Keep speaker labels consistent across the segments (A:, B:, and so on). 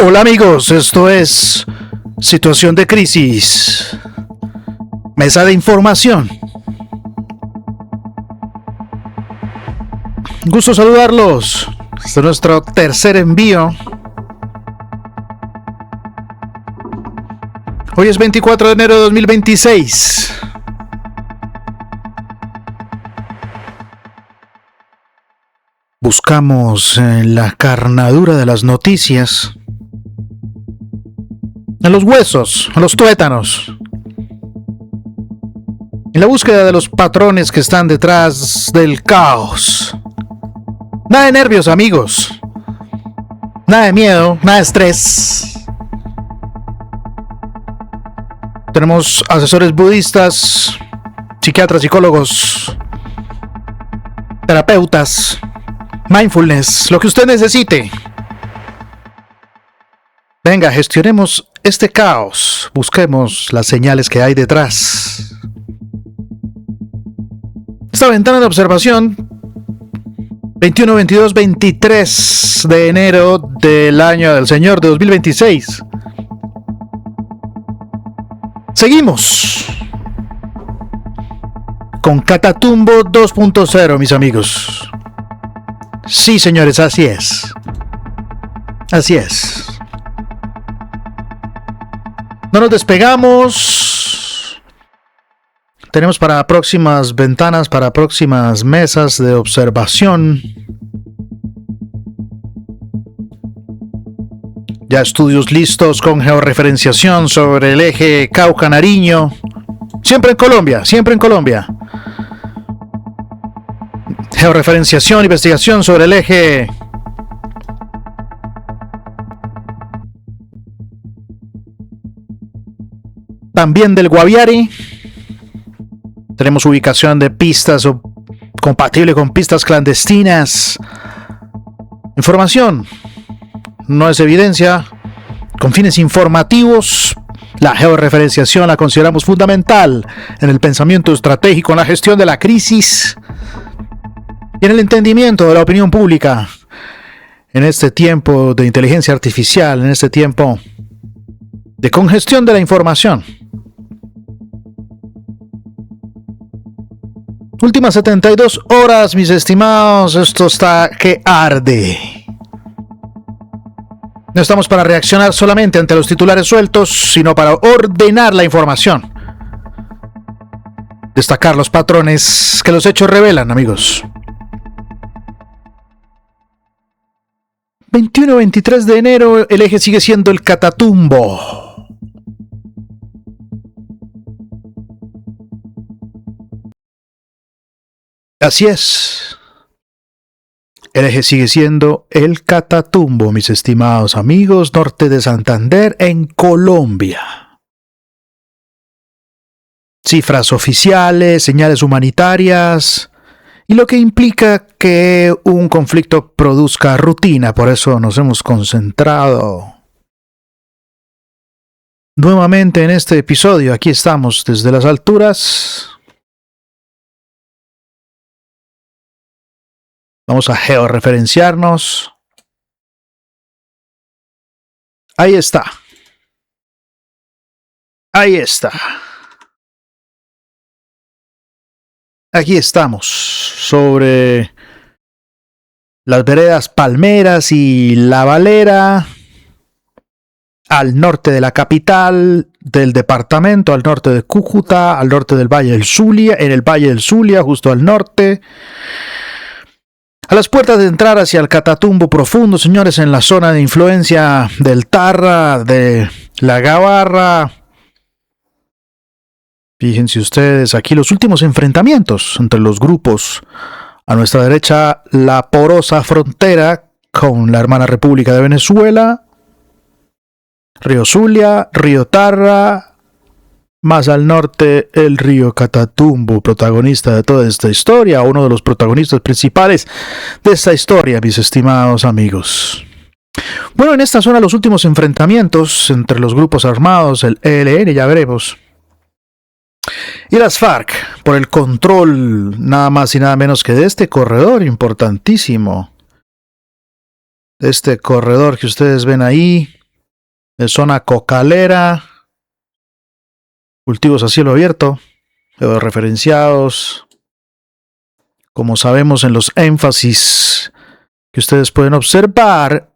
A: Hola amigos, esto es Situación de Crisis, mesa de información. Gusto saludarlos. Este es nuestro tercer envío. Hoy es 24 de enero de 2026. Buscamos en la carnadura de las noticias, en los huesos, en los tuétanos, en la búsqueda de los patrones que están detrás del caos. Nada de nervios, amigos. Nada de miedo, nada de estrés. Tenemos asesores budistas, psiquiatras, psicólogos, terapeutas, mindfulness, lo que usted necesite. Venga, gestionemos este caos. Busquemos las señales que hay detrás. Esta ventana de observación, 21, 22, 23 de enero del año del Señor de 2026. Seguimos con Catatumbo 2.0, mis amigos. Sí, señores, así es. Así es. No nos despegamos. Tenemos para próximas ventanas, para próximas mesas de observación, ya estudios listos con georreferenciación sobre el eje Cauca-Nariño. Siempre en Colombia, siempre en Colombia. Georreferenciación, investigación sobre el eje también del Guaviare. Tenemos ubicación de pistas compatible con pistas clandestinas. Información, no es evidencia, con fines informativos. La georreferenciación la consideramos fundamental en el pensamiento estratégico, en la gestión de la crisis y en el entendimiento de la opinión pública. En este tiempo de inteligencia artificial, en este tiempo de congestión de la información. Últimas 72 horas, mis estimados, esto está que arde. No estamos para reaccionar solamente ante los titulares sueltos, sino para ordenar la información. Destacar los patrones que los hechos revelan, amigos. 21-23 de enero, el eje sigue siendo el Catatumbo. Así es. El eje sigue siendo el Catatumbo, mis estimados amigos, norte de Santander, en Colombia. Cifras oficiales, señales humanitarias, y lo que implica que un conflicto produzca rutina. Por eso nos hemos concentrado nuevamente en este episodio. Aquí estamos desde las alturas. Vamos a georreferenciarnos. Ahí está. Ahí está. Aquí estamos, sobre las veredas Palmeras y La Valera, al norte de la capital del departamento, al norte de Cúcuta, al norte del Valle del Zulia, en el Valle del Zulia, justo al norte. A las puertas de entrar hacia el Catatumbo profundo, señores, en la zona de influencia del Tarra, de la Gavarra. Fíjense ustedes, aquí los últimos enfrentamientos entre los grupos. A nuestra derecha, la porosa frontera con la hermana República de Venezuela, Río Zulia, Río Tarra. Más al norte, el río Catatumbo, protagonista de toda esta historia, uno de los protagonistas principales de esta historia, mis estimados amigos. Bueno, en esta zona los últimos enfrentamientos entre los grupos armados, el ELN, ya veremos, y las FARC, por el control nada más y nada menos que de este corredor importantísimo. De este corredor que ustedes ven ahí, zona cocalera, cultivos a cielo abierto, referenciados, como sabemos en los énfasis que ustedes pueden observar,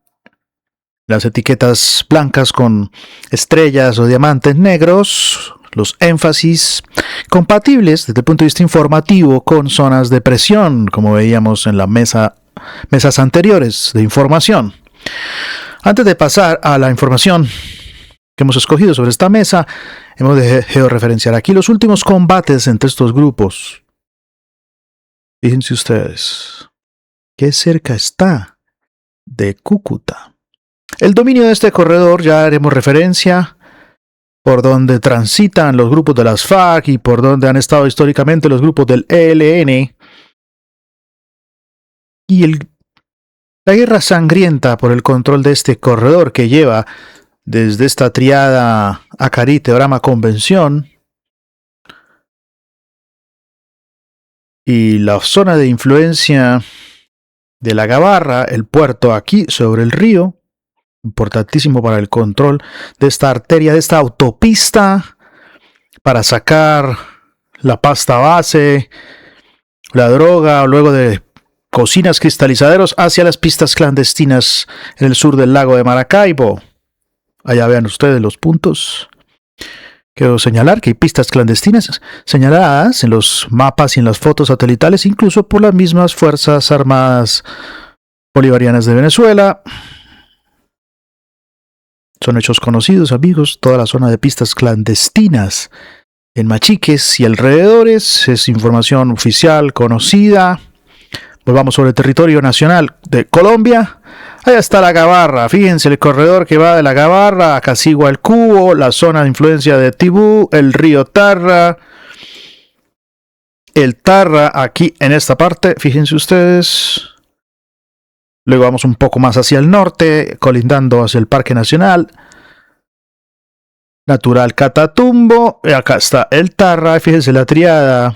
A: las etiquetas blancas con estrellas o diamantes negros, los énfasis compatibles desde el punto de vista informativo con zonas de presión, como veíamos en la mesas anteriores de información. Antes de pasar a la información que hemos escogido sobre esta mesa, hemos de georreferenciar aquí los últimos combates entre estos grupos. Fíjense ustedes, qué cerca está de Cúcuta. El dominio de este corredor, ya haremos referencia, por donde transitan los grupos de las FARC y por donde han estado históricamente los grupos del ELN. Y la guerra sangrienta por el control de este corredor que lleva desde esta triada Acarí, Teorama, Convención, y la zona de influencia de la Gabarra, el puerto aquí sobre el río, importantísimo para el control de esta arteria, de esta autopista, para sacar la pasta base, la droga, luego de cocinas cristalizaderos hacia las pistas clandestinas en el sur del lago de Maracaibo. Allá vean ustedes los puntos. Quiero señalar que hay pistas clandestinas señaladas en los mapas y en las fotos satelitales, incluso por las mismas Fuerzas Armadas Bolivarianas de Venezuela. Son hechos conocidos, amigos. Toda la zona de pistas clandestinas en Machiques y alrededores es información oficial conocida. Volvamos sobre el territorio nacional de Colombia. Allá está la Gabarra. Fíjense el corredor que va de la Gabarra a Casigua el Cubo, la zona de influencia de Tibú, el río Tarra. El Tarra aquí en esta parte, fíjense ustedes. Luego vamos un poco más hacia el norte, colindando hacia el Parque Nacional Natural Catatumbo. Y acá está el Tarra, fíjense la triada.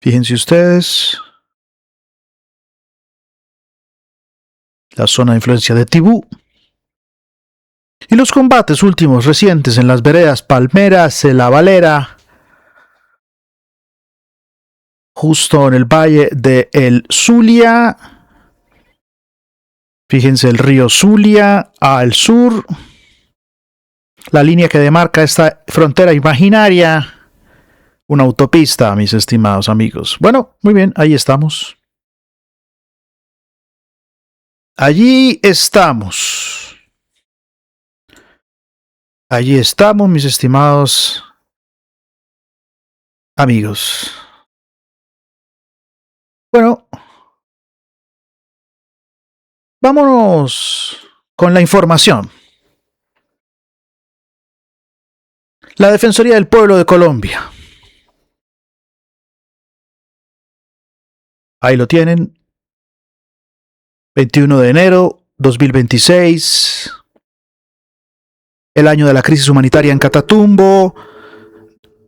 A: Fíjense ustedes. La zona de influencia de Tibú. Y los combates últimos recientes en las veredas Palmeras, La Valera, justo en el valle de El Zulia. Fíjense el río Zulia al sur. La línea que demarca esta frontera imaginaria. Una autopista, mis estimados amigos. Bueno, muy bien, ahí estamos. Allí estamos. Allí estamos, mis estimados amigos. Bueno, vámonos con la información. La Defensoría del Pueblo de Colombia. Ahí lo tienen. 21 de enero 2026. El año de la crisis humanitaria en Catatumbo.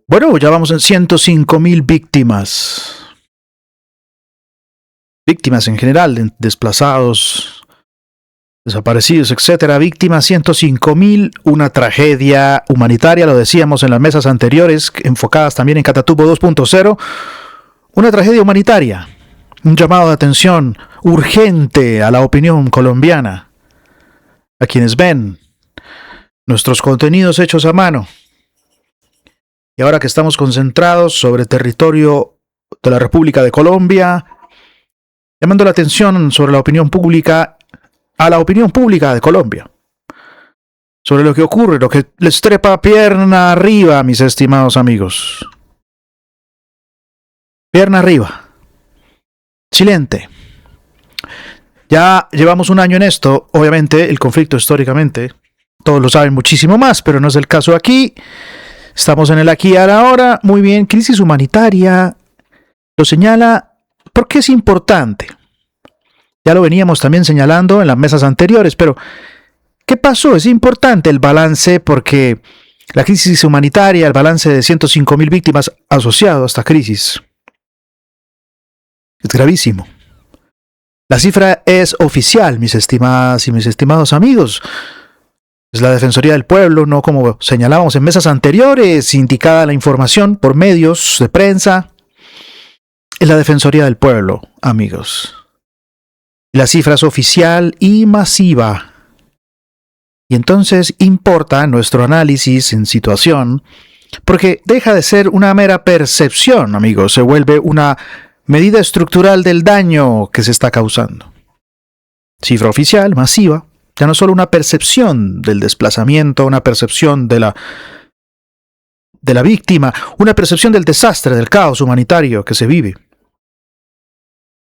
A: Bueno, ya vamos en 105.000 víctimas. Víctimas en general, desplazados, desaparecidos, etcétera. Víctimas 105.000, una tragedia humanitaria, lo decíamos en las mesas anteriores, enfocadas también en Catatumbo 2.0. Una tragedia humanitaria. Un llamado de atención urgente a la opinión colombiana, a quienes ven nuestros contenidos hechos a mano. Y ahora que estamos concentrados sobre el territorio de la República de Colombia, llamando la atención sobre la opinión pública, a la opinión pública de Colombia, sobre lo que ocurre, lo que les trepa pierna arriba, mis estimados amigos. Pierna arriba. Silente. Ya llevamos un año en esto. Obviamente el conflicto históricamente, todos lo saben muchísimo más, pero no es el caso aquí. Estamos en el aquí y ahora. Muy bien, crisis humanitaria. Lo señala porque es importante. Ya lo veníamos también señalando en las mesas anteriores, pero ¿qué pasó? Es importante el balance porque la crisis humanitaria, el balance de 105.000 víctimas asociado a esta crisis, Es gravísimo. La cifra es oficial, mis estimadas y mis estimados amigos. Es la Defensoría del Pueblo, no como señalábamos en mesas anteriores, indicada la información por medios de prensa. Es la Defensoría del Pueblo, amigos. La cifra es oficial y masiva. Y entonces importa nuestro análisis en situación, porque deja de ser una mera percepción, amigos, se vuelve una medida estructural del daño que se está causando. Cifra oficial, masiva, ya no es solo una percepción del desplazamiento, una percepción de la víctima, una percepción del desastre, del caos humanitario que se vive.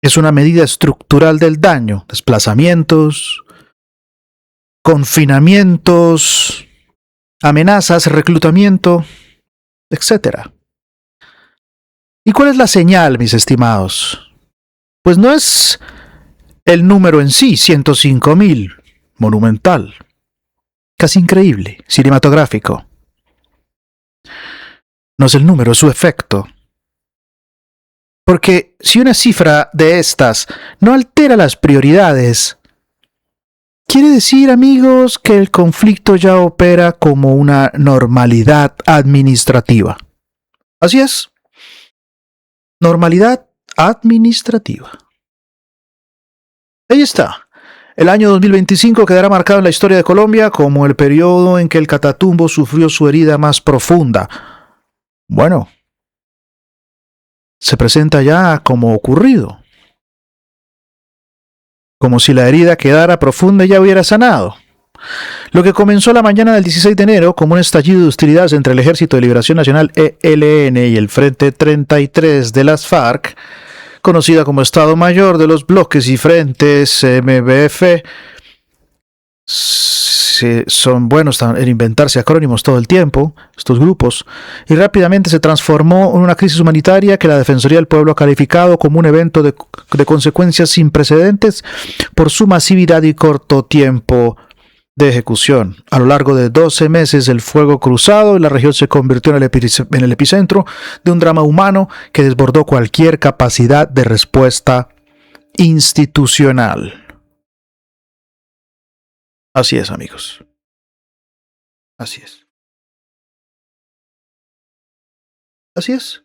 A: Es una medida estructural del daño, desplazamientos, confinamientos, amenazas, reclutamiento, etc. ¿Y cuál es la señal, mis estimados? Pues no es el número en sí, 105.000, monumental, casi increíble, cinematográfico. No es el número, es su efecto. Porque si una cifra de estas no altera las prioridades, quiere decir, amigos, que el conflicto ya opera como una normalidad administrativa. Así es. Normalidad administrativa. Ahí está. El año 2025 quedará marcado en la historia de Colombia como el periodo en que el Catatumbo sufrió su herida más profunda. Bueno, se presenta ya como ocurrido. Como si la herida quedara profunda y ya hubiera sanado. Lo que comenzó la mañana del 16 de enero como un estallido de hostilidades entre el Ejército de Liberación Nacional ELN y el Frente 33 de las FARC, conocida como Estado Mayor de los Bloques y Frentes MBF, son buenos en inventarse acrónimos todo el tiempo, estos grupos, y rápidamente se transformó en una crisis humanitaria que la Defensoría del Pueblo ha calificado como un evento de consecuencias sin precedentes por su masividad y corto tiempo de ejecución. A lo largo de 12 meses el fuego cruzado en la región se convirtió en el epicentro de un drama humano que desbordó cualquier capacidad de respuesta institucional. Así es, amigos. Así es. Así es.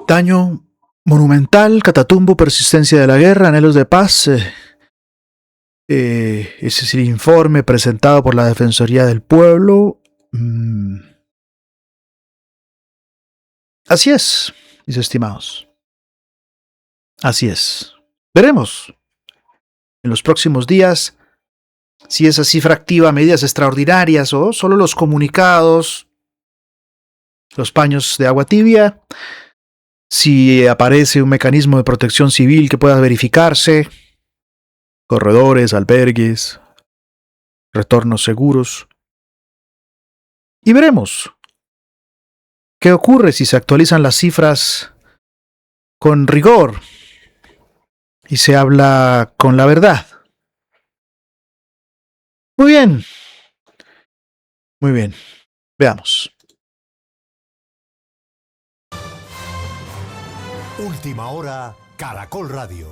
A: Daño monumental, Catatumbo, persistencia de la guerra, anhelos de paz. Ese es el informe presentado por la Defensoría del Pueblo. Así es, mis estimados. Así es. Veremos en los próximos días si esa cifra activa medidas extraordinarias o solo los comunicados, los paños de agua tibia, si aparece un mecanismo de protección civil que pueda verificarse, corredores, albergues, retornos seguros. Y veremos qué ocurre si se actualizan las cifras con rigor y se habla con la verdad. Muy bien. Muy bien. Veamos.
B: Última hora, Caracol Radio.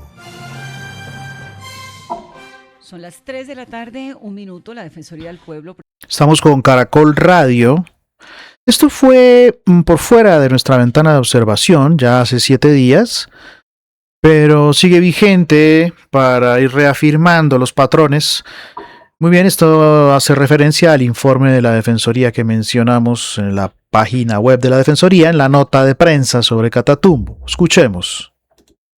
C: Son las 3 de la tarde, 1 minuto, la Defensoría del Pueblo.
A: Estamos con Caracol Radio. Esto fue por fuera de nuestra ventana de observación, ya hace 7 días, pero sigue vigente para ir reafirmando los patrones. Muy bien, esto hace referencia al informe de la Defensoría que mencionamos en la página web de la Defensoría, en la nota de prensa sobre Catatumbo. Escuchemos.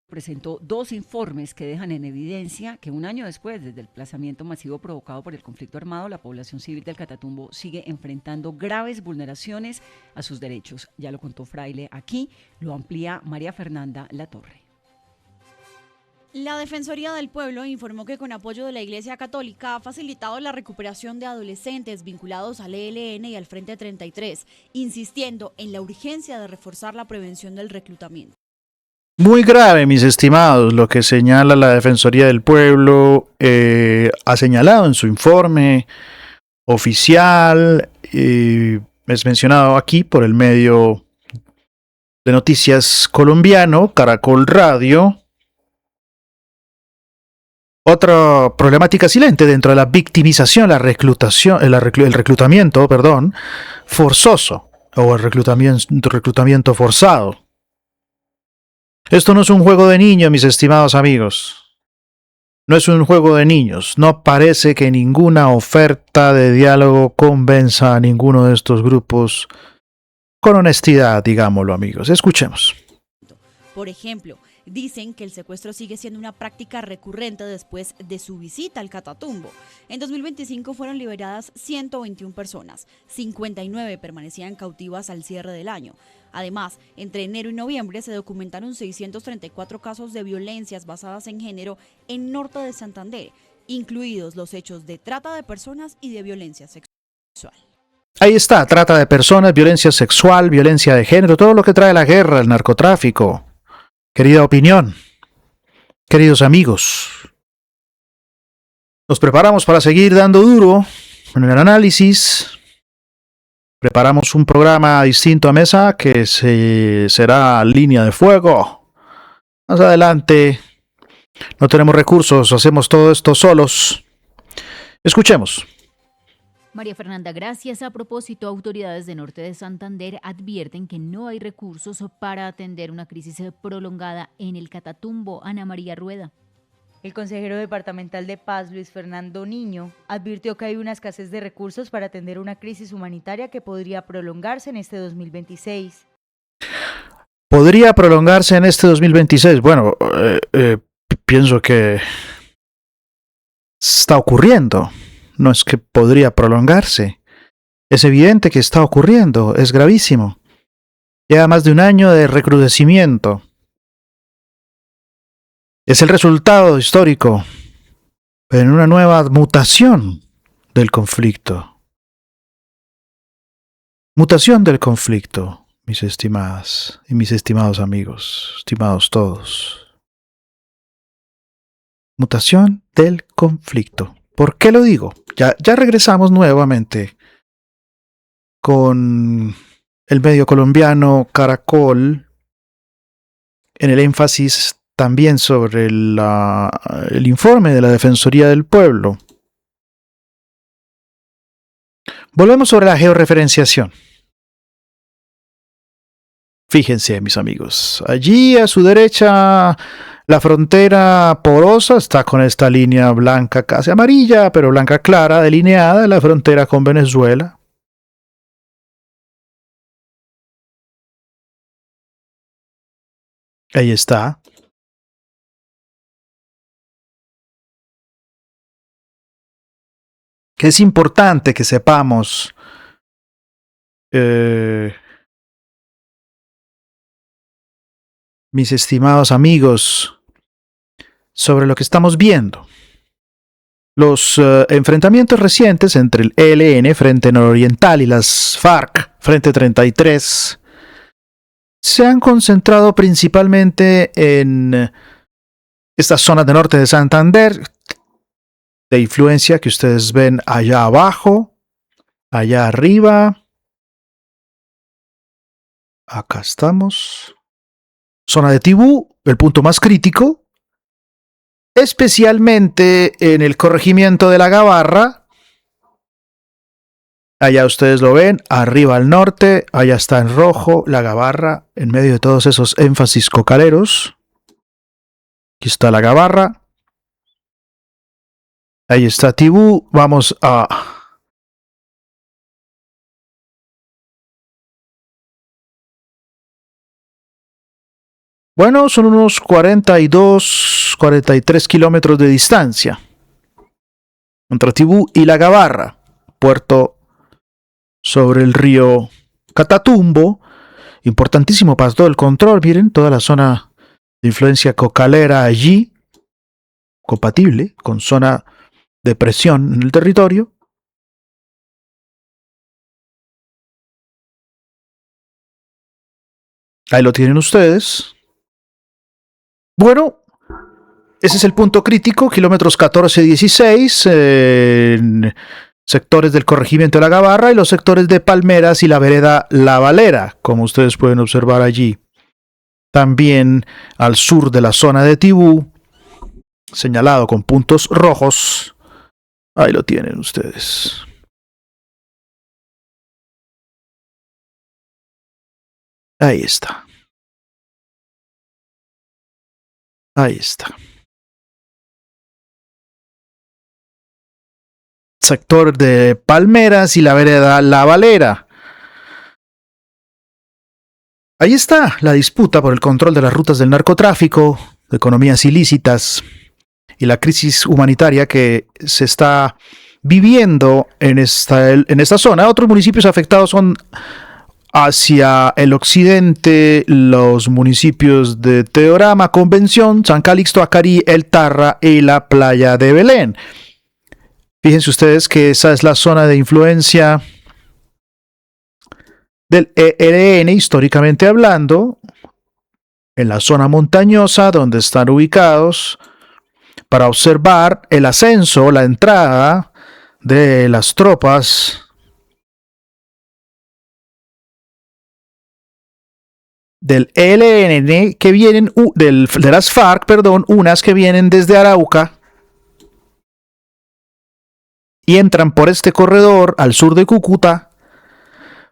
C: Presentó 2 informes que dejan en evidencia que un año después, desde el desplazamiento masivo provocado por el conflicto armado, la población civil del Catatumbo sigue enfrentando graves vulneraciones a sus derechos. Ya lo contó Fraile aquí, lo amplía María Fernanda Latorre.
D: La Defensoría del Pueblo informó que con apoyo de la Iglesia Católica ha facilitado la recuperación de adolescentes vinculados al ELN y al Frente 33, insistiendo en la urgencia de reforzar la prevención del reclutamiento.
A: Muy grave, mis estimados, lo que señala la Defensoría del Pueblo, ha señalado en su informe oficial, es mencionado aquí por el medio de noticias colombiano, Caracol Radio. Otra problemática silente dentro de la victimización, la reclutación, el reclutamiento, forzoso o el reclutamiento forzado. Esto no es un juego de niños, mis estimados amigos. No es un juego de niños. No parece que ninguna oferta de diálogo convenza a ninguno de estos grupos con honestidad, digámoslo, amigos. Escuchemos.
D: Por ejemplo, dicen que el secuestro sigue siendo una práctica recurrente después de su visita al Catatumbo. En 2025 fueron liberadas 121 personas, 59 permanecían cautivas al cierre del año. Además, entre enero y noviembre se documentaron 634 casos de violencias basadas en género en norte de Santander, incluidos los hechos de trata de personas y de violencia sexual.
A: Ahí está, trata de personas, violencia sexual, violencia de género, todo lo que trae la guerra, el narcotráfico. Querida opinión, queridos amigos, nos preparamos para seguir dando duro en el análisis. Preparamos un programa distinto a Mesa que será Línea de Fuego. Más adelante, no tenemos recursos, hacemos todo esto solos. Escuchemos.
E: María Fernanda, gracias. A propósito, autoridades de Norte de Santander advierten que no hay recursos para atender una crisis prolongada en el Catatumbo. Ana María Rueda.
F: El consejero departamental de Paz, Luis Fernando Niño, advirtió que hay una escasez de recursos para atender una crisis humanitaria que podría prolongarse en este 2026.
A: ¿Podría prolongarse en este 2026? Bueno, pienso que está ocurriendo. No es que podría prolongarse. Es evidente que está ocurriendo. Es gravísimo. Lleva más de un año de recrudecimiento. Es el resultado histórico en una nueva mutación del conflicto. Mutación del conflicto, mis estimadas y mis estimados amigos, estimados todos. Mutación del conflicto. ¿Por qué lo digo? Ya regresamos nuevamente con el medio colombiano Caracol en el énfasis también sobre el informe de la Defensoría del Pueblo. Volvemos sobre la georreferenciación. Fíjense, mis amigos, allí a su derecha la frontera porosa está con esta línea blanca, casi amarilla, pero blanca clara, delineada, la frontera con Venezuela. Ahí está. Que es importante que sepamos mis estimados amigos, sobre lo que estamos viendo. Los enfrentamientos recientes entre el ELN, Frente Nororiental, y las FARC, Frente 33, se han concentrado principalmente en estas zonas de norte de Santander, de influencia que ustedes ven allá abajo, allá arriba. Acá estamos. Zona de Tibú, el punto más crítico, especialmente en el corregimiento de la Gabarra. Allá ustedes lo ven, arriba al norte, allá está en rojo la Gabarra, en medio de todos esos énfasis cocaleros. Aquí está la Gabarra. Ahí está Tibú. Vamos a... Bueno, son unos 42, 43 kilómetros de distancia entre Tibú y la Gabarra, puerto sobre el río Catatumbo, importantísimo para todo el control. Miren, toda la zona de influencia cocalera allí, compatible con zona de presión en el territorio. Ahí lo tienen ustedes. Bueno, ese es el punto crítico, kilómetros 14-16. sectores del corregimiento de La Gabarra y los sectores de Palmeras y la vereda La Valera, como ustedes pueden observar allí. También al sur de la zona de Tibú, señalado con puntos rojos. Ahí lo tienen ustedes. Ahí está. Ahí está. Sector de Palmeras y la vereda La Valera. Ahí está la disputa por el control de las rutas del narcotráfico, de economías ilícitas y la crisis humanitaria que se está viviendo en esta zona. Otros municipios afectados son hacia el occidente, los municipios de Teorama, Convención, San Calixto, Acarí, El Tarra y la playa de Belén. Fíjense ustedes que esa es la zona de influencia del ELN, históricamente hablando, en la zona montañosa donde están ubicados, para observar el ascenso, la entrada de las tropas del ELN que vienen, de las FARC, perdón, unas que vienen desde Arauca y entran por este corredor al sur de Cúcuta,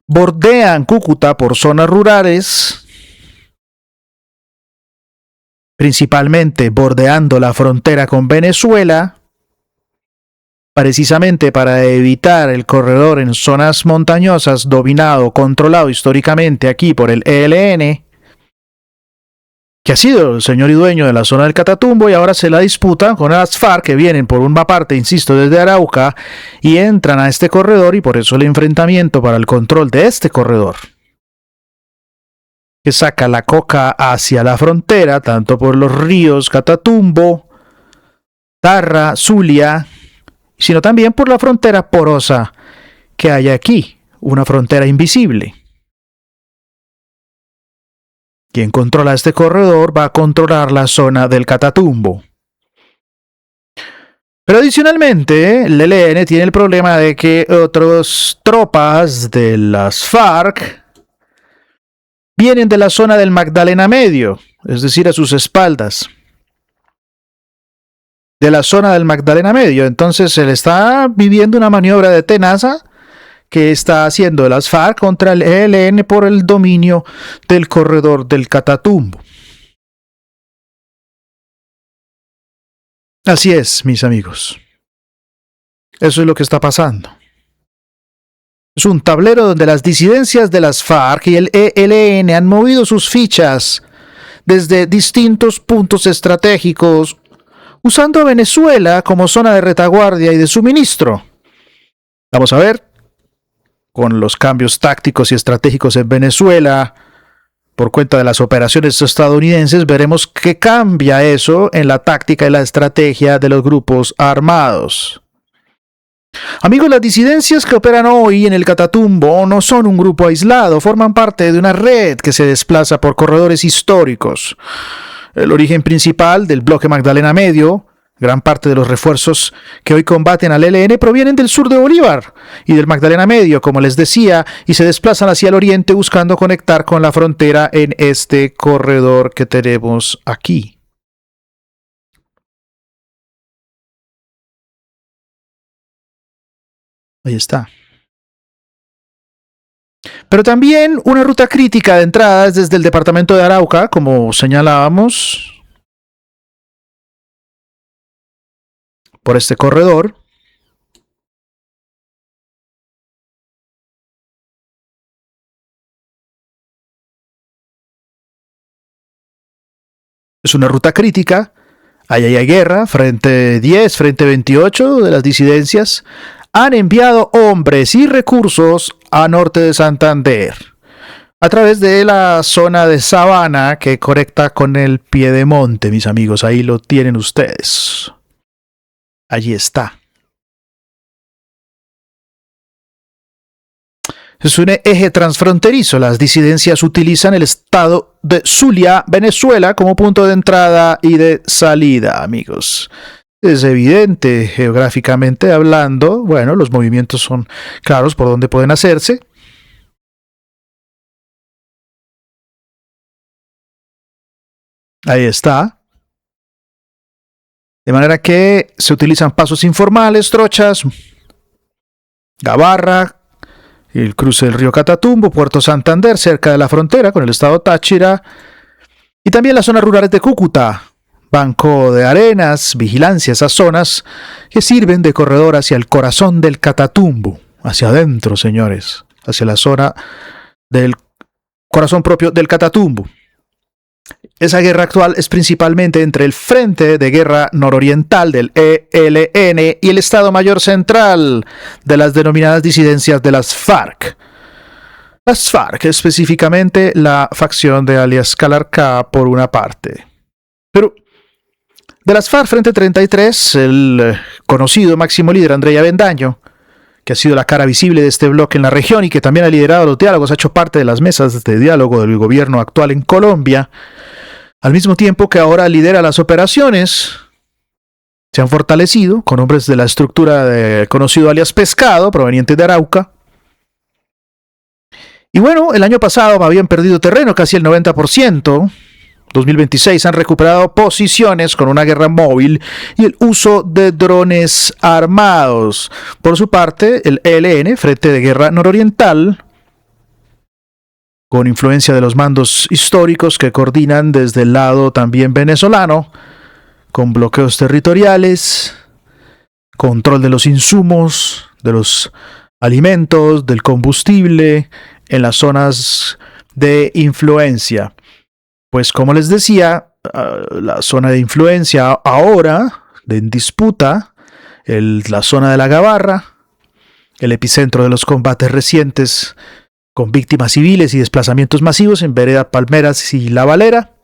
A: bordean Cúcuta por zonas rurales, principalmente bordeando la frontera con Venezuela, precisamente para evitar el corredor en zonas montañosas dominado, controlado históricamente aquí por el ELN, que ha sido el señor y dueño de la zona del Catatumbo, y ahora se la disputan con las FARC, que vienen por una parte, insisto, desde Arauca y entran a este corredor, y por eso el enfrentamiento para el control de este corredor, que saca la coca hacia la frontera, tanto por los ríos Catatumbo, Tarra, Zulia, sino también por la frontera porosa que hay aquí, una frontera invisible. Quien controla este corredor va a controlar la zona del Catatumbo. Pero adicionalmente, el ELN tiene el problema de que otras tropas de las FARC vienen de la zona del Magdalena Medio, es decir, a sus espaldas. De la zona del Magdalena Medio. Entonces se le está viviendo una maniobra de tenaza que está haciendo las FARC contra el ELN por el dominio del corredor del Catatumbo. Así es, mis amigos. Eso es lo que está pasando. Es un tablero donde las disidencias de las FARC y el ELN han movido sus fichas desde distintos puntos estratégicos, usando a Venezuela como zona de retaguardia y de suministro. Vamos a ver, con los cambios tácticos y estratégicos en Venezuela, por cuenta de las operaciones estadounidenses, veremos qué cambia eso en la táctica y la estrategia de los grupos armados. Amigos, las disidencias que operan hoy en el Catatumbo no son un grupo aislado, forman parte de una red que se desplaza por corredores históricos. El origen principal del bloque Magdalena Medio, gran parte de los refuerzos que hoy combaten al ELN provienen del sur de Bolívar y del Magdalena Medio, como les decía, y se desplazan hacia el oriente buscando conectar con la frontera en este corredor que tenemos aquí. Ahí está. Pero también una ruta crítica de entrada es desde el departamento de Arauca, como señalábamos, por este corredor. Es una ruta crítica. Ahí hay guerra, frente 10, frente 28 de las disidencias han enviado hombres y recursos a norte de Santander, a través de la zona de Sabana que conecta con el Piedemonte, mis amigos. Ahí lo tienen ustedes. Allí está. Es un eje transfronterizo. Las disidencias utilizan el estado de Zulia, Venezuela, como punto de entrada y de salida, amigos. Es evidente geográficamente hablando. Bueno, los movimientos son claros por dónde pueden hacerse. Ahí está. De manera que se utilizan pasos informales, trochas, Gabarra, el cruce del río Catatumbo, Puerto Santander, cerca de la frontera con el estado Táchira, y también las zonas rurales de Cúcuta, Banco de Arenas, Vigilancia, esas zonas que sirven de corredor hacia el corazón del Catatumbo, hacia adentro, señores, hacia la zona del corazón propio del Catatumbo. Esa guerra actual es principalmente entre el Frente de Guerra Nororiental del ELN y el Estado Mayor Central de las denominadas disidencias de las FARC. Las FARC, específicamente la facción de alias Calarcá por una parte. Pero de las FARC Frente 33, el conocido máximo líder Andrei Avendaño, que ha sido la cara visible de este bloque en la región y que también ha liderado los diálogos, ha hecho parte de las mesas de diálogo del gobierno actual en Colombia, al mismo tiempo que ahora lidera las operaciones, se han fortalecido con hombres de la estructura del conocido alias Pescado, proveniente de Arauca. Y bueno, el año pasado habían perdido terreno, casi el 90%. 2026 han recuperado posiciones con una guerra móvil y el uso de drones armados. Por su parte, el ELN, Frente de Guerra Nororiental, con influencia de los mandos históricos que coordinan desde el lado también venezolano, con bloqueos territoriales, control de los insumos, de los alimentos, del combustible, en las zonas de influencia. Pues como les decía, la zona de influencia ahora, en disputa, la zona de la Gabarra, el epicentro de los combates recientes con víctimas civiles y desplazamientos masivos en Vereda Palmeras y La Valera,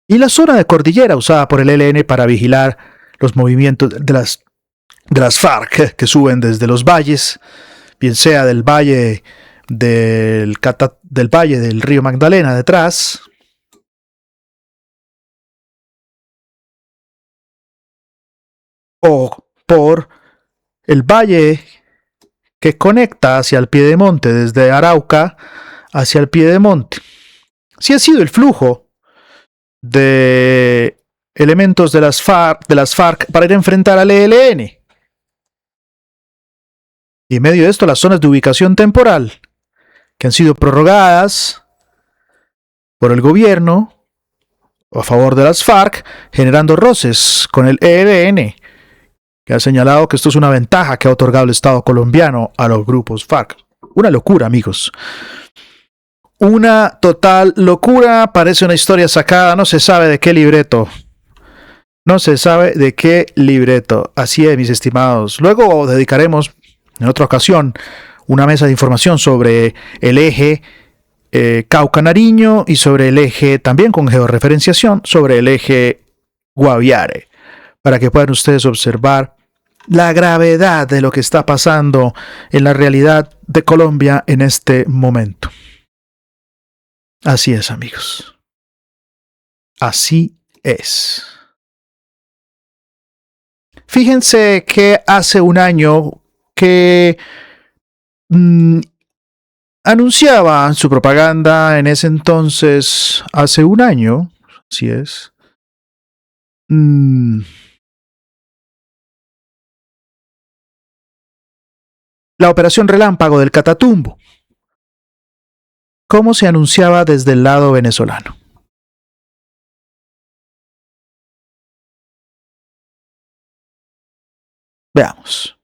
A: y la zona de cordillera usada por el ELN para vigilar los movimientos de las FARC que suben desde los valles, bien sea del valle del valle del río Magdalena detrás, o por el valle que conecta hacia el Piedemonte, desde Arauca hacia el Piedemonte. Sí ha sido el flujo de elementos de las FARC para ir a enfrentar al ELN. Y en medio de esto, las zonas de ubicación temporal, que han sido prorrogadas por el gobierno a favor de las FARC, generando roces con el ELN, que ha señalado que esto es una ventaja que ha otorgado el Estado colombiano a los grupos FARC. Una locura, amigos. Una total locura. Parece una historia sacada, no se sabe de qué libreto. No se sabe de qué libreto. Así es, mis estimados. Luego dedicaremos, en otra ocasión, una mesa de información sobre el eje Cauca-Nariño y sobre el eje, también con georreferenciación, sobre el eje Guaviare, para que puedan ustedes observar la gravedad de lo que está pasando en la realidad de Colombia en este momento. Así es, amigos. Así es. Fíjense que hace un año que anunciaba su propaganda en ese entonces, hace un año, así es, la operación Relámpago del Catatumbo, ¿cómo se anunciaba desde el lado venezolano? Veamos.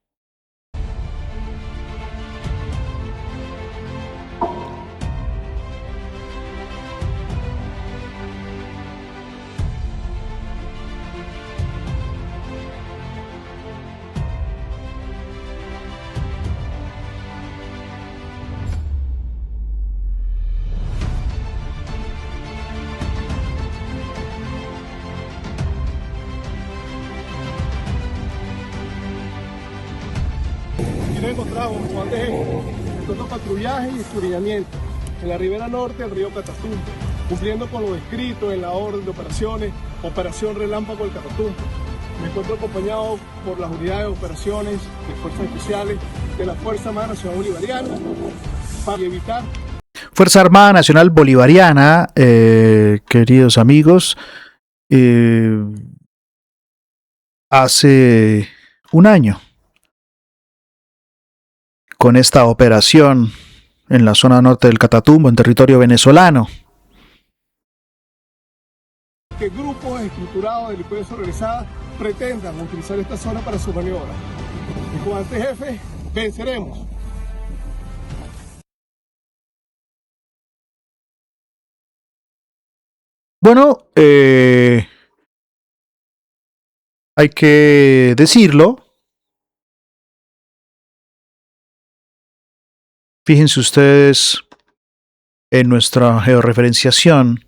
G: Nos encontramos con de patrullaje y escudriñamiento en la ribera norte del río Catatumbo, cumpliendo con lo descrito en la orden de operaciones, Operación Relámpago del Catatumbo. Me encuentro acompañado por las unidades de operaciones de fuerzas especiales de la Fuerza Armada Nacional Bolivariana para evitar...
A: Fuerza Armada Nacional Bolivariana, queridos amigos, hace un año, con esta operación en la zona norte del Catatumbo, en territorio venezolano.
G: Que grupos estructurados de delincuencia organizada pretendan utilizar esta zona para su maniobra. Y comandante jefe, venceremos.
A: Bueno, hay que decirlo. Fíjense ustedes en nuestra georreferenciación.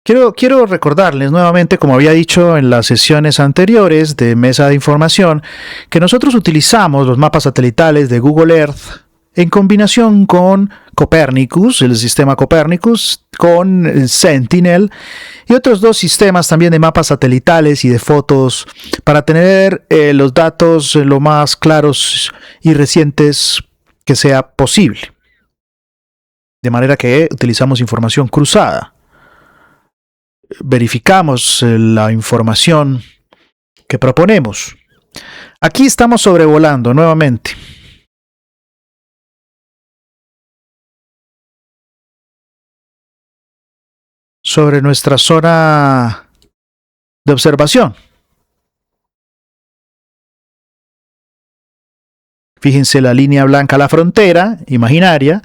A: Quiero recordarles nuevamente, como había dicho en las sesiones anteriores de Mesa de Información, que nosotros utilizamos los mapas satelitales de Google Earth en combinación con Copernicus, el sistema Copernicus, con Sentinel y otros dos sistemas también de mapas satelitales y de fotos para tener los datos lo más claros y recientes que sea posible. De manera que utilizamos información cruzada. Verificamos la información que proponemos. Aquí estamos sobrevolando nuevamente. Sobre nuestra zona de observación. Fíjense la línea blanca, la frontera imaginaria.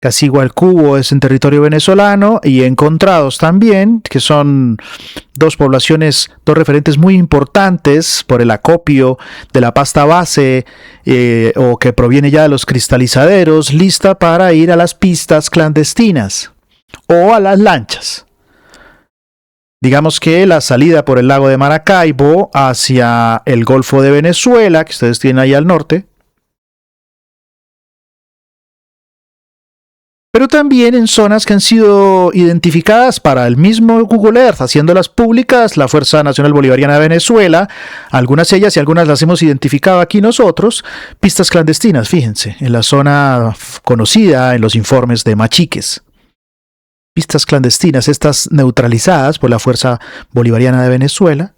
A: Casi igual cubo es en territorio venezolano y encontrados también, que son dos poblaciones, dos referentes muy importantes por el acopio de la pasta base o que proviene ya de los cristalizaderos, lista para ir a las pistas clandestinas o a las lanchas. Digamos que la salida por el lago de Maracaibo hacia el Golfo de Venezuela, que ustedes tienen ahí al norte, pero también en zonas que han sido identificadas para el mismo Google Earth, haciéndolas públicas la Fuerza Nacional Bolivariana de Venezuela, algunas ellas y algunas las hemos identificado aquí nosotros, pistas clandestinas, fíjense, en la zona conocida en los informes de Machiques. Pistas clandestinas, estas neutralizadas por la Fuerza Bolivariana de Venezuela.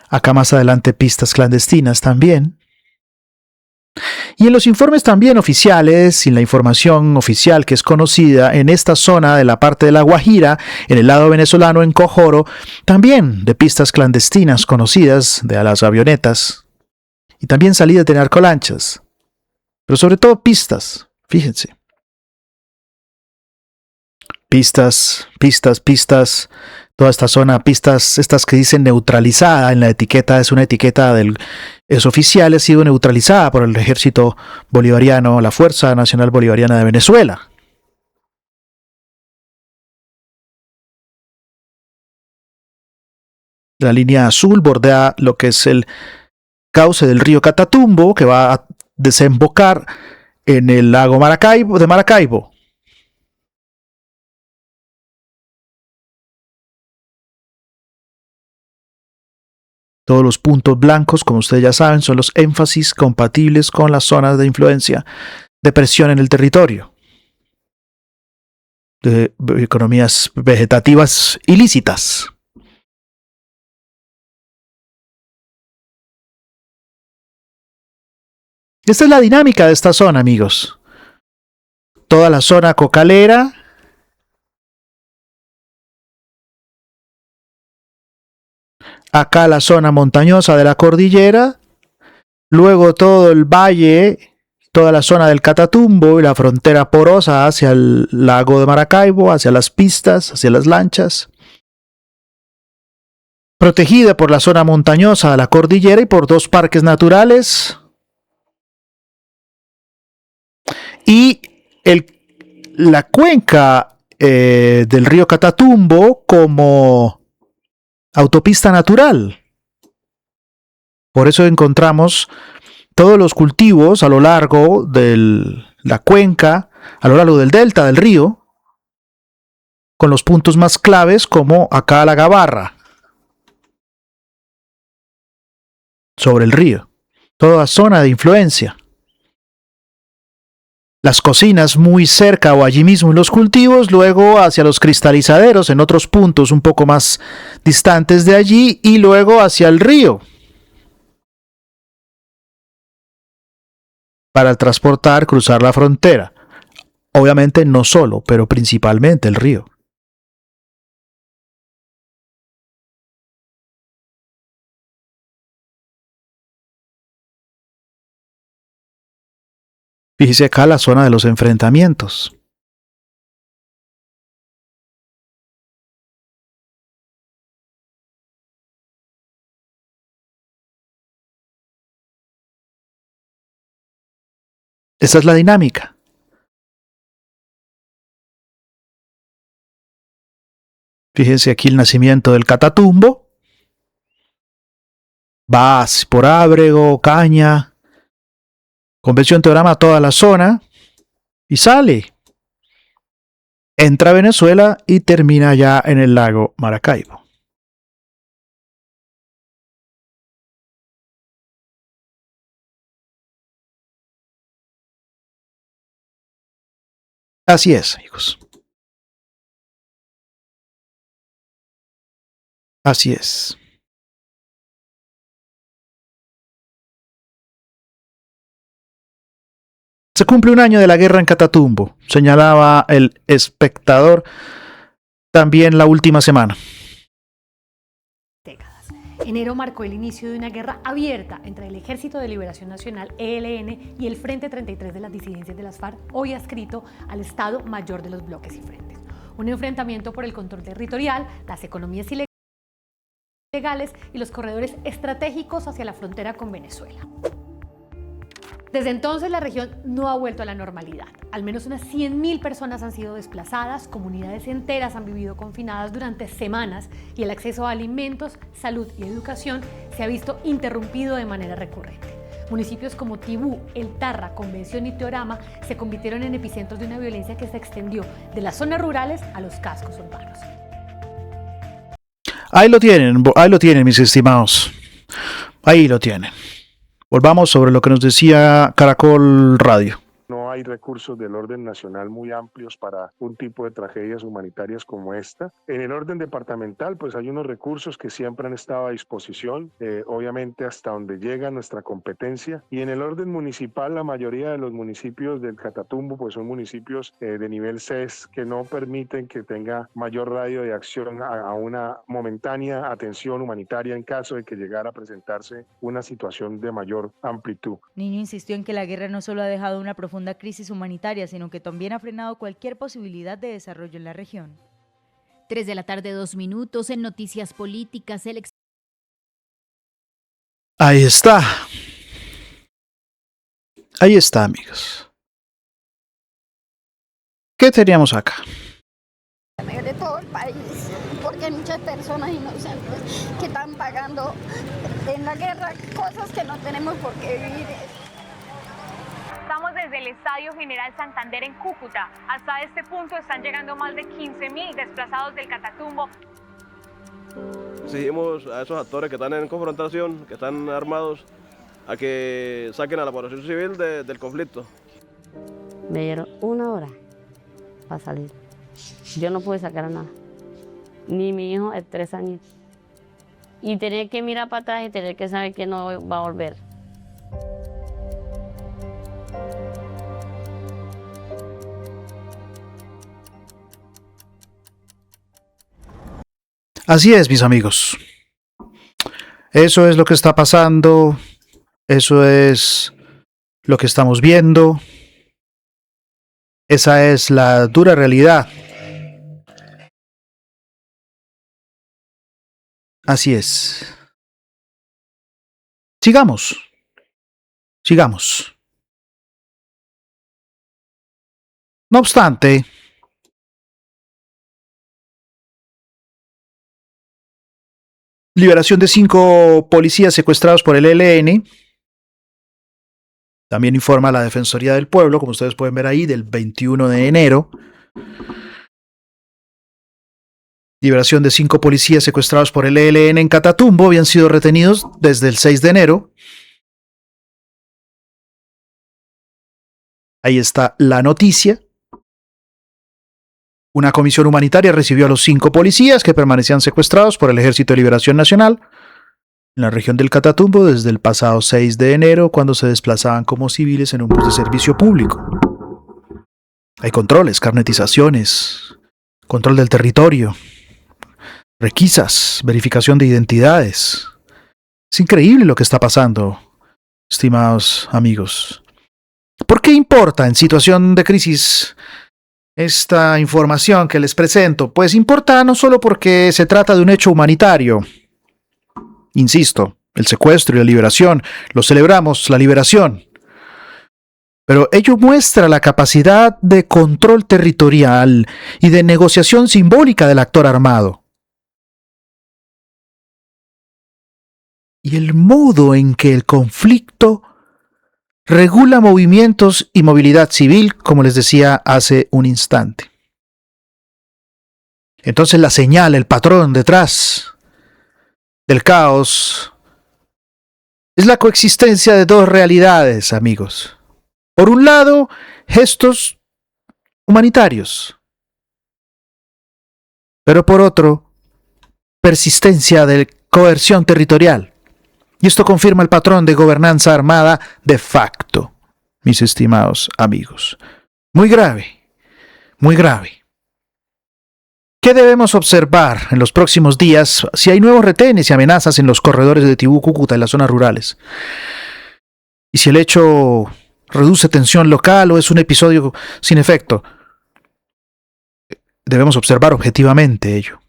A: Acá más adelante pistas clandestinas también. Y en los informes también oficiales y la información oficial que es conocida en esta zona de la parte de La Guajira, en el lado venezolano, en Cojoro, también de pistas clandestinas conocidas de a las avionetas y también salidas de narcolanchas, pero sobre todo pistas, fíjense. Pistas, toda esta zona, pistas, estas que dicen neutralizada en la etiqueta, es una etiqueta es oficial, ha sido neutralizada por el ejército bolivariano, la Fuerza Nacional Bolivariana de Venezuela. La línea azul bordea lo que es el cauce del río Catatumbo, que va a desembocar en el lago de Maracaibo. Todos los puntos blancos, como ustedes ya saben, son los énfasis compatibles con las zonas de influencia de presión en el territorio, de economías vegetativas ilícitas. Esta es la dinámica de esta zona, amigos. Toda la zona cocalera, acá la zona montañosa de la cordillera, luego todo el valle, toda la zona del Catatumbo y la frontera porosa hacia el lago de Maracaibo, hacia las pistas, hacia las lanchas, protegida por la zona montañosa de la cordillera y por dos parques naturales, y la cuenca del río Catatumbo como autopista natural. Por eso encontramos todos los cultivos a lo largo de la cuenca, a lo largo del delta del río, con los puntos más claves como acá la Gabarra. sobre el río, toda zona de influencia. Las cocinas muy cerca o allí mismo en los cultivos, luego hacia los cristalizaderos en otros puntos un poco más distantes de allí y luego hacia el río para transportar, cruzar la frontera. Obviamente no solo, pero principalmente el río. Fíjese acá la zona de los enfrentamientos. Esa es la dinámica. Fíjense aquí el nacimiento del Catatumbo. Va por Ábrego, Caña, Convención Teorama, toda la zona. Y sale. Entra a Venezuela y termina ya en el lago Maracaibo. Así es, amigos. Así es. Se cumple un año de la guerra en Catatumbo, señalaba el espectador también la última semana.
H: Enero marcó el inicio de una guerra abierta entre el Ejército de Liberación Nacional, ELN, y el Frente 33 de las disidencias de las FARC, hoy adscrito al Estado Mayor de los Bloques y Frentes. Un enfrentamiento por el control territorial, las economías ilegales y los corredores estratégicos hacia la frontera con Venezuela. Desde entonces la región no ha vuelto a la normalidad. Al menos unas 100.000 personas han sido desplazadas, comunidades enteras han vivido confinadas durante semanas y el acceso a alimentos, salud y educación se ha visto interrumpido de manera recurrente. Municipios como Tibú, El Tarra, Convención y Teorama se convirtieron en epicentros de una violencia que se extendió de las zonas rurales a los cascos urbanos.
A: Ahí lo tienen, mis estimados. Ahí lo tienen. Volvamos sobre lo que nos decía Caracol Radio.
I: No hay recursos del orden nacional muy amplios para un tipo de tragedias humanitarias como esta. En el orden departamental, pues hay unos recursos que siempre han estado a disposición, obviamente hasta donde llega nuestra competencia. Y en el orden municipal, la mayoría de los municipios del Catatumbo, pues son municipios de nivel CES que no permiten que tenga mayor radio de acción a una momentánea atención humanitaria en caso de que llegara a presentarse una situación de mayor amplitud.
F: Niño insistió en que la guerra no solo ha dejado una profunda crisis humanitaria, sino que también ha frenado cualquier posibilidad de desarrollo en la región.
E: 3 de la tarde, 2 minutos, en Noticias Políticas.
A: Ahí está. Ahí está, amigos. ¿Qué teníamos acá?
J: De todo el país, porque hay muchas personas inocentes que están pagando en la guerra cosas que no tenemos por qué vivir.
K: Estamos desde el Estadio General Santander en Cúcuta. Hasta este punto están llegando más de 15.000 desplazados del Catatumbo.
L: Exigimos a esos actores que están en confrontación, que están armados, a que saquen a la población civil del conflicto.
M: Me dieron 1 hora para salir. Yo no pude sacar a nada. Ni mi hijo de 3 años. Y tener que mirar para atrás y tener que saber que no va a volver.
A: Así es, mis amigos. Eso es lo que está pasando. Eso es lo que estamos viendo. Esa es la dura realidad. Así es. Sigamos. No obstante, liberación de 5 policías secuestrados por el ELN. También informa la Defensoría del Pueblo, como ustedes pueden ver ahí, del 21 de enero. Liberación de 5 policías secuestrados por el ELN en Catatumbo habían sido retenidos desde el 6 de enero. Ahí está la noticia. Una comisión humanitaria recibió a los 5 policías que permanecían secuestrados por el Ejército de Liberación Nacional en la región del Catatumbo desde el pasado 6 de enero, cuando se desplazaban como civiles en un bus de servicio público. Hay controles, carnetizaciones, control del territorio, requisas, verificación de identidades. Es increíble lo que está pasando, estimados amigos. ¿Por qué importa en situación de crisis esta información que les presento? Pues importa no solo porque se trata de un hecho humanitario. Insisto, el secuestro y la liberación, lo celebramos, la liberación. Pero ello muestra la capacidad de control territorial y de negociación simbólica del actor armado. Y el modo en que el conflicto regula movimientos y movilidad civil, como les decía hace un instante. Entonces la señal, el patrón detrás del caos es la coexistencia de dos realidades, amigos. Por un lado, gestos humanitarios, pero por otro, persistencia de coerción territorial. Y esto confirma el patrón de gobernanza armada de facto, mis estimados amigos. Muy grave, muy grave. ¿Qué debemos observar en los próximos días si hay nuevos retenes y amenazas en los corredores de Tibú, Cúcuta y las zonas rurales? Y si el hecho reduce tensión local o es un episodio sin efecto. Debemos observar objetivamente ello.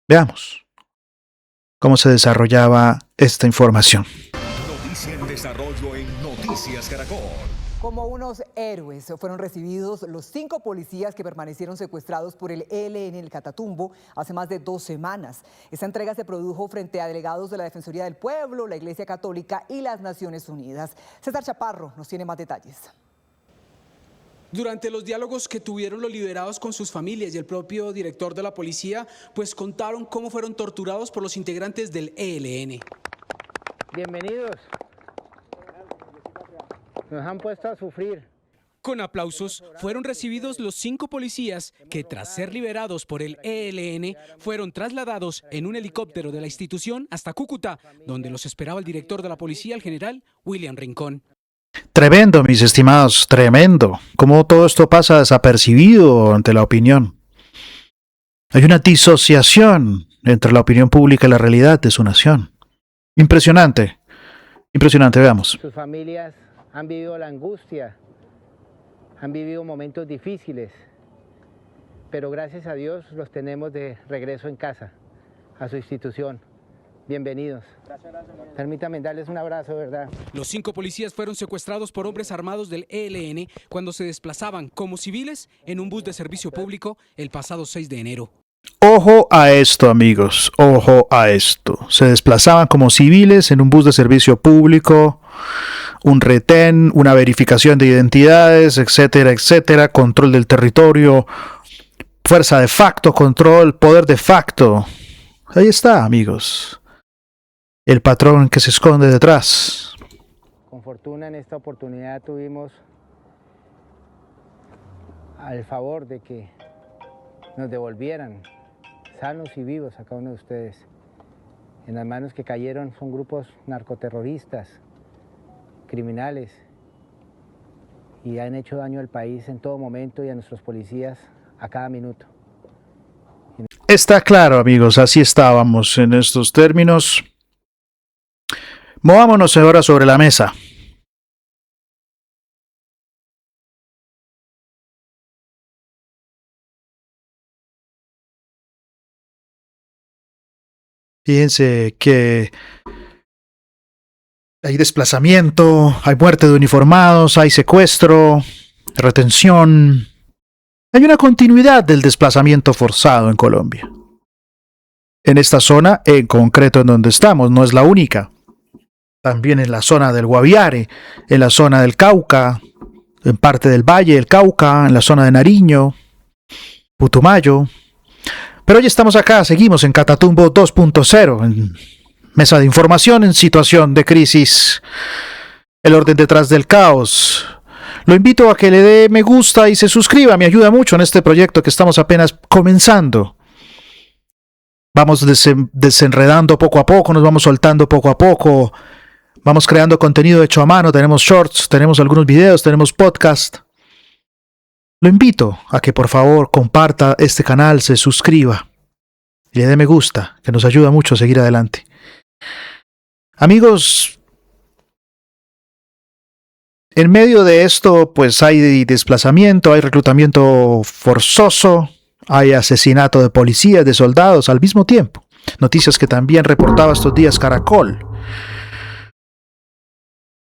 A: Veamos cómo se desarrollaba esta información.
N: Noticia en desarrollo en Noticias Caracol.
O: Como unos héroes fueron recibidos los 5 policías que permanecieron secuestrados por el ELN en el Catatumbo hace más de 2 semanas. Esta entrega se produjo frente a delegados de la Defensoría del Pueblo, la Iglesia Católica y las Naciones Unidas. César Chaparro nos tiene más detalles.
P: Durante los diálogos que tuvieron los liberados con sus familias y el propio director de la policía, pues contaron cómo fueron torturados por los integrantes del ELN.
Q: Bienvenidos. Nos han puesto a sufrir.
P: Con aplausos fueron recibidos los 5 policías que, tras ser liberados por el ELN, fueron trasladados en un helicóptero de la institución hasta Cúcuta, donde los esperaba el director de la policía, el general William Rincón.
A: Tremendo, mis estimados, tremendo. Cómo todo esto pasa desapercibido ante la opinión. Hay una disociación entre la opinión pública y la realidad de su nación. Impresionante. Impresionante, veamos.
Q: Sus familias han vivido la angustia, han vivido momentos difíciles, pero gracias a Dios los tenemos de regreso en casa, a su institución. Bienvenidos. Permítanme darles un abrazo, ¿verdad?
P: Los 5 policías fueron secuestrados por hombres armados del ELN cuando se desplazaban como civiles en un bus de servicio público el pasado 6 de enero.
A: Ojo a esto, amigos, ojo a esto. Se desplazaban como civiles en un bus de servicio público, un retén, una verificación de identidades, etcétera, etcétera, control del territorio, fuerza de facto, control, poder de facto. Ahí está, amigos. El patrón que se esconde detrás.
Q: Con fortuna en esta oportunidad tuvimos al favor de que nos devolvieran sanos y vivos a cada uno de ustedes. En las manos que cayeron son grupos narcoterroristas, criminales, y han hecho daño al país en todo momento y a nuestros policías a cada minuto.
A: Está claro, amigos, así estábamos en estos términos. Movámonos ahora sobre la mesa. Fíjense que hay desplazamiento, hay muerte de uniformados, hay secuestro, retención. Hay una continuidad del desplazamiento forzado en Colombia. En esta zona, en concreto en donde estamos, no es la única. También en la zona del Guaviare, en la zona del Cauca, en parte del Valle del Cauca, en la zona de Nariño, Putumayo. Pero hoy estamos acá, seguimos en Catatumbo 2.0, en mesa de información en situación de crisis, el orden detrás del caos. Lo invito a que le dé me gusta y se suscriba, me ayuda mucho en este proyecto que estamos apenas comenzando. Vamos desenredando poco a poco, nos vamos soltando poco a poco, vamos creando contenido hecho a mano, tenemos shorts, tenemos algunos videos, tenemos podcast. Lo invito a que por favor comparta este canal, se suscriba y le dé me gusta, que nos ayuda mucho a seguir adelante. Amigos, en medio de esto pues hay desplazamiento, hay reclutamiento forzoso, hay asesinato de policías, de soldados al mismo tiempo. Noticias que también reportaba estos días Caracol.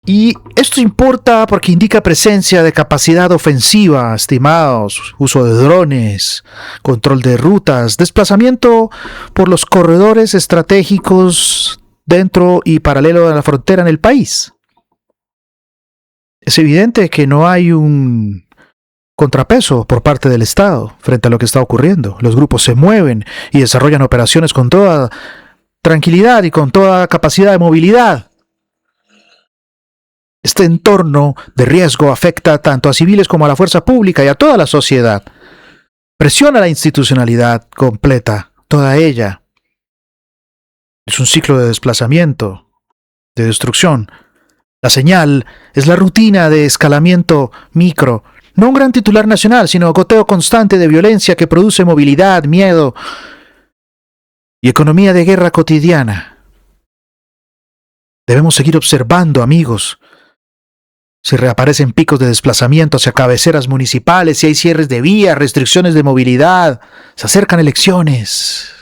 A: Y esto importa porque indica presencia de capacidad ofensiva, estimados, uso de drones, control de rutas, desplazamiento por los corredores estratégicos dentro y paralelo a la frontera en el país. Es evidente que no hay un contrapeso por parte del Estado frente a lo que está ocurriendo. Los grupos se mueven y desarrollan operaciones con toda tranquilidad y con toda capacidad de movilidad. Este entorno de riesgo afecta tanto a civiles como a la fuerza pública y a toda la sociedad. Presiona la institucionalidad completa, toda ella. Es un ciclo de desplazamiento, de destrucción. La señal es la rutina de escalamiento micro, no un gran titular nacional, sino goteo constante de violencia que produce movilidad, miedo y economía de guerra cotidiana. Debemos seguir observando, amigos. Si reaparecen picos de desplazamiento hacia cabeceras municipales, si hay cierres de vías, restricciones de movilidad, se acercan elecciones.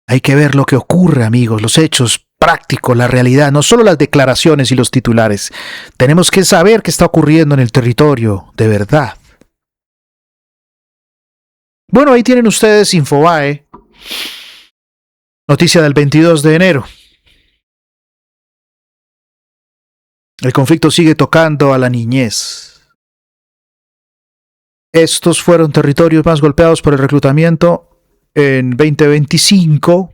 A: Hay que ver lo que ocurre, amigos, los hechos prácticos, la realidad, no solo las declaraciones y los titulares. Tenemos que saber qué está ocurriendo en el territorio, de verdad. Bueno, ahí tienen ustedes Infobae, noticia del 22 de enero. El conflicto sigue tocando a la niñez. Estos fueron territorios más golpeados por el reclutamiento en 2025,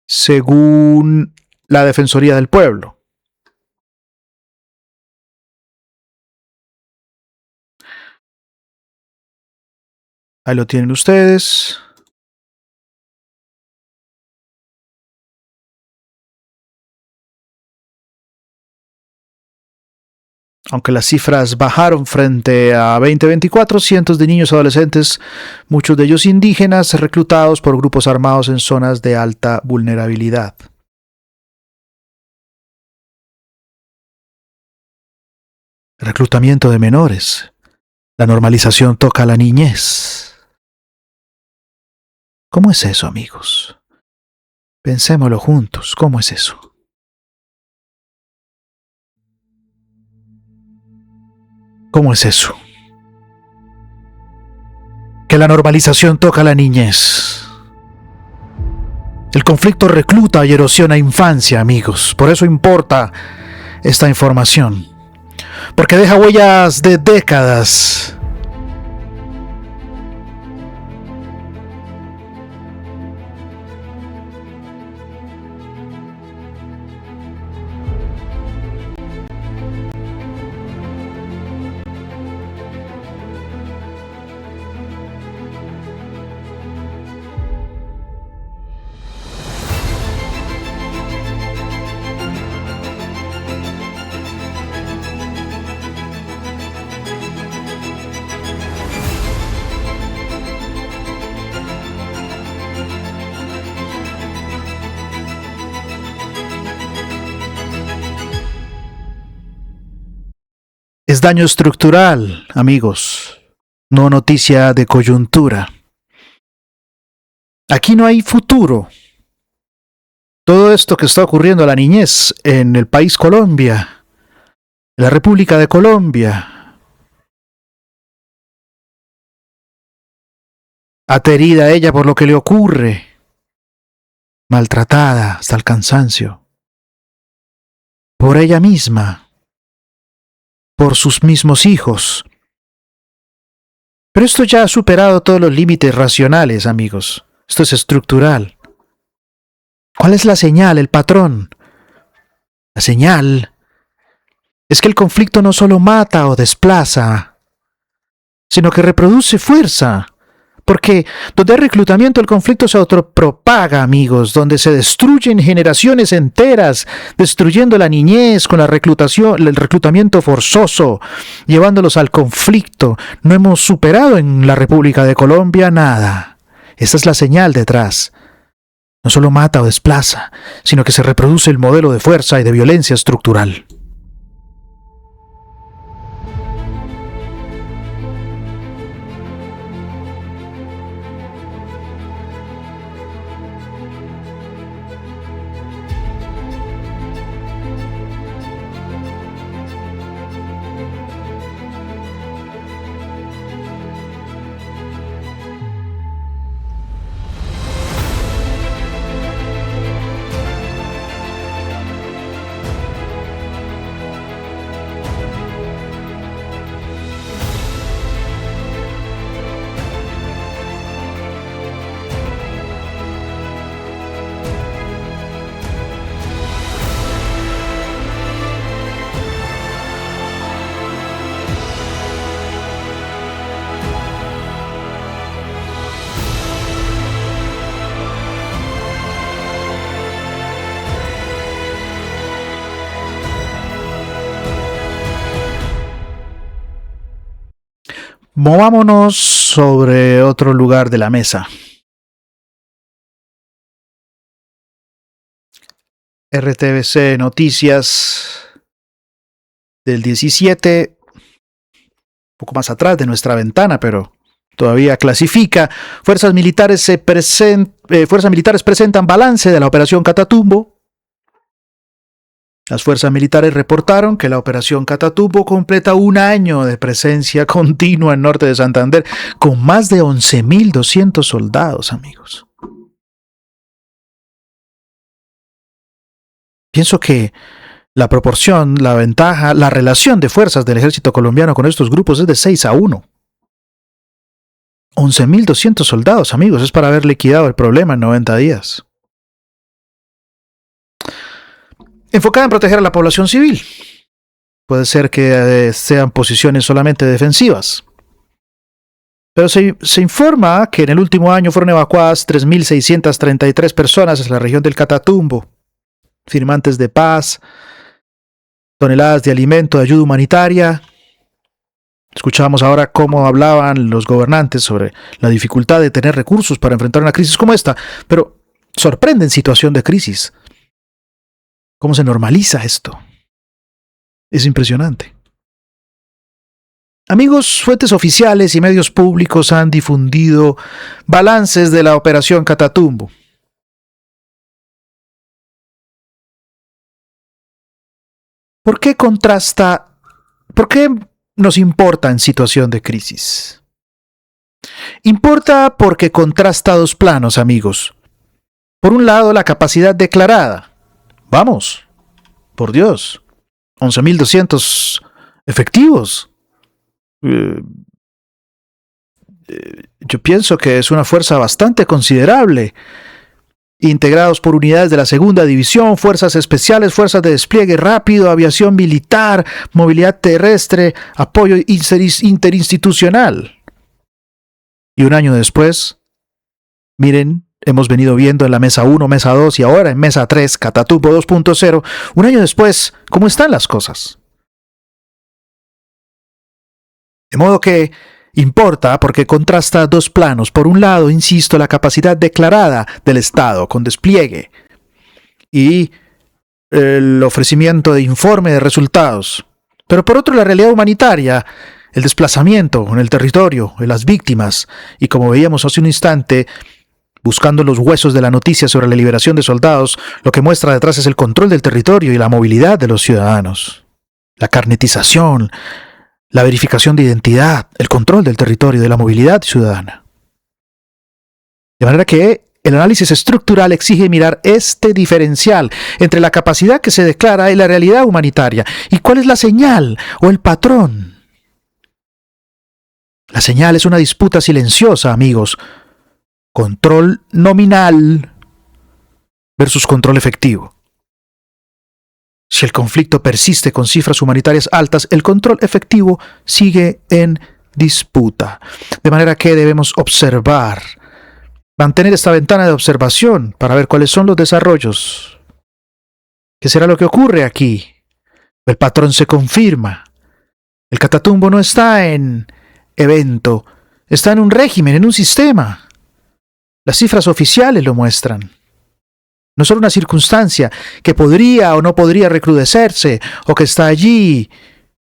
A: según la Defensoría del Pueblo. Ahí lo tienen ustedes. Aunque las cifras bajaron frente a 2024, cientos de niños y adolescentes, muchos de ellos indígenas, reclutados por grupos armados en zonas de alta vulnerabilidad. Reclutamiento de menores. La normalización toca a la niñez. ¿Cómo es eso, amigos? Pensémoslo juntos. ¿Cómo es eso? ¿Cómo es eso? Que la normalización toca a la niñez. El conflicto recluta y erosiona infancia, amigos. Por eso importa esta información. Porque deja huellas de décadas. Es daño estructural, amigos, no noticia de coyuntura. Aquí no hay futuro. Todo esto que está ocurriendo a la niñez en el país Colombia, en la República de Colombia, aterida ella por lo que le ocurre, maltratada hasta el cansancio, por ella misma, por sus mismos hijos. Pero esto ya ha superado todos los límites racionales, amigos. Esto es estructural. ¿Cuál es la señal, el patrón? La señal es que el conflicto no solo mata o desplaza, sino que reproduce fuerza. Porque donde hay reclutamiento el conflicto se autopropaga, amigos, donde se destruyen generaciones enteras, destruyendo la niñez con el reclutamiento forzoso, llevándolos al conflicto. No hemos superado en la República de Colombia nada. Esa es la señal detrás. No solo mata o desplaza, sino que se reproduce el modelo de fuerza y de violencia estructural. Movámonos sobre otro lugar de la mesa. RTBC Noticias del 17, un poco más atrás de nuestra ventana, pero todavía clasifica. Fuerzas militares presentan balance de la operación Catatumbo. Las fuerzas militares reportaron que la operación Catatumbo completa un año de presencia continua en norte de Santander, con más de 11.200 soldados, amigos. Pienso que la proporción, la ventaja, la relación de fuerzas del ejército colombiano con estos grupos es de 6-1. 11.200 soldados, amigos, es para haber liquidado el problema en 90 días. Enfocada en proteger a la población civil. Puede ser que sean posiciones solamente defensivas. Pero se informa que en el último año fueron evacuadas 3.633 personas en la región del Catatumbo. Firmantes de paz, toneladas de alimento, de ayuda humanitaria. Escuchábamos ahora cómo hablaban los gobernantes sobre la dificultad de tener recursos para enfrentar una crisis como esta, pero sorprende en situación de crisis. ¿Cómo se normaliza esto? Es impresionante. Amigos, fuentes oficiales y medios públicos han difundido balances de la operación Catatumbo. ¿Por qué nos importa en situación de crisis? Importa porque contrasta dos planos, amigos. Por un lado, la capacidad declarada. Vamos, por Dios, 11.200 efectivos. Yo pienso que es una fuerza bastante considerable. Integrados por unidades de la segunda división, fuerzas especiales, fuerzas de despliegue rápido, aviación militar, movilidad terrestre, apoyo interinstitucional. Y un año después, miren, hemos venido viendo en la mesa 1, mesa 2 y ahora en mesa 3, Catatumbo 2.0, un año después, ¿cómo están las cosas? De modo que importa porque contrasta dos planos. Por un lado, insisto, la capacidad declarada del Estado con despliegue y el ofrecimiento de informe de resultados. Pero por otro, la realidad humanitaria, el desplazamiento en el territorio, en las víctimas y, como veíamos hace un instante, buscando los huesos de la noticia sobre la liberación de soldados, lo que muestra detrás es el control del territorio y la movilidad de los ciudadanos. La carnetización, la verificación de identidad, el control del territorio y de la movilidad ciudadana. De manera que El análisis estructural exige mirar este diferencial entre la capacidad que se declara y la realidad humanitaria. ¿Y cuál es la señal o el patrón? La señal es una disputa silenciosa, amigos. Control nominal versus control efectivo. Si el conflicto persiste con cifras humanitarias altas, el control efectivo sigue en disputa. De manera que debemos observar, mantener esta ventana de observación para ver cuáles son los desarrollos. ¿Qué será lo que ocurre aquí? El patrón se confirma. El Catatumbo no está en evento, está en un régimen, en un sistema. Las cifras oficiales lo muestran. No solo una circunstancia que podría o no podría recrudecerse o que está allí.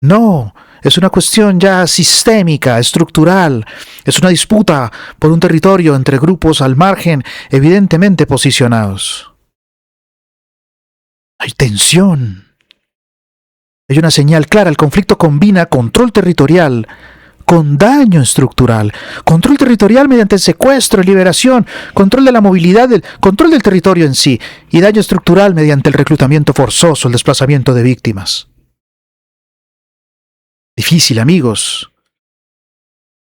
A: No, es una cuestión ya sistémica, estructural. Es una disputa por un territorio entre grupos al margen, evidentemente posicionados. Hay tensión. Hay una señal clara. El conflicto combina control territorial con daño estructural. Control territorial mediante el secuestro y liberación, control de la movilidad, control del territorio en sí, y daño estructural mediante el reclutamiento forzoso, el desplazamiento de víctimas. Difícil, amigos.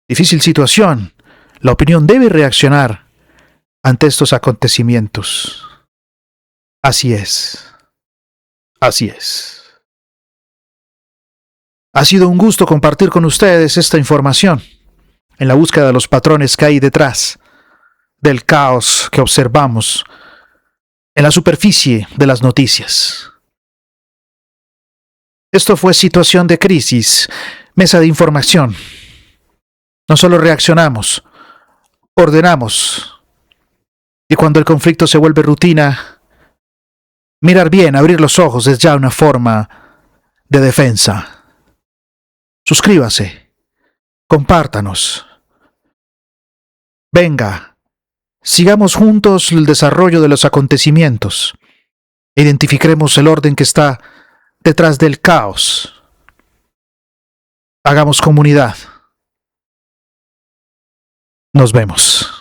A: Difícil situación. La opinión debe reaccionar ante estos acontecimientos. Así es. Así es. Ha sido un gusto compartir con ustedes esta información en la búsqueda de los patrones que hay detrás del caos que observamos en la superficie de las noticias. Esto fue Situación de Crisis, mesa de información. No solo reaccionamos, ordenamos. Y cuando el conflicto se vuelve rutina, mirar bien, abrir los ojos es ya una forma de defensa. Suscríbase, compártanos. Venga, sigamos juntos el desarrollo de los acontecimientos. Identifiquemos el orden que está detrás del caos. Hagamos comunidad. Nos vemos.